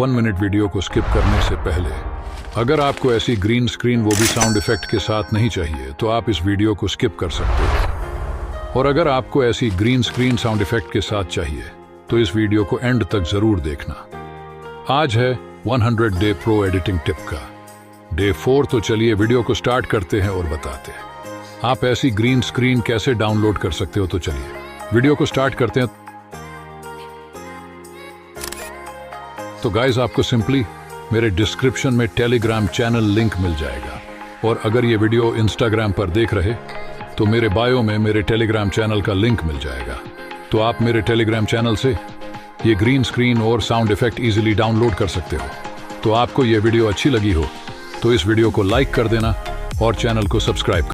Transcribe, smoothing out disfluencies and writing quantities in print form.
1 minute video को skip करने से पहले अगर आपको ऐसी ग्रीन स्क्रीन वो भी साउंड इफेक्ट के साथ नहीं चाहिए तो आप इस वीडियो को स्किप कर सकते हो। और अगर आपको ऐसी ग्रीन स्क्रीन साउंड इफेक्ट के साथ चाहिए तो इस वीडियो को एंड तक जरूर देखना। आज है 100 डे प्रो एडिटिंग टिप का डे 4, तो चलिए वीडियो को स्टार्ट करते हैं और बताते हैं आप ऐसी ग्रीन स्क्रीन कैसे डाउनलोड कर सकते हो। तो चलिए वीडियो को स्टार्ट करते हैं। तो गाइस, आपको सिंपली मेरे डिस्क्रिप्शन में टेलीग्राम चैनल लिंक मिल जाएगा, और अगर ये वीडियो इंस्टाग्राम पर देख रहे तो मेरे बायो में मेरे टेलीग्राम चैनल का लिंक मिल जाएगा। तो आप मेरे टेलीग्राम चैनल से ये ग्रीन स्क्रीन और साउंड इफेक्ट इजीली डाउनलोड कर सकते हो। तो आपको ये वीडियो अच्छी लगी हो तो इस वीडियो को लाइक कर देना और चैनल को सब्सक्राइब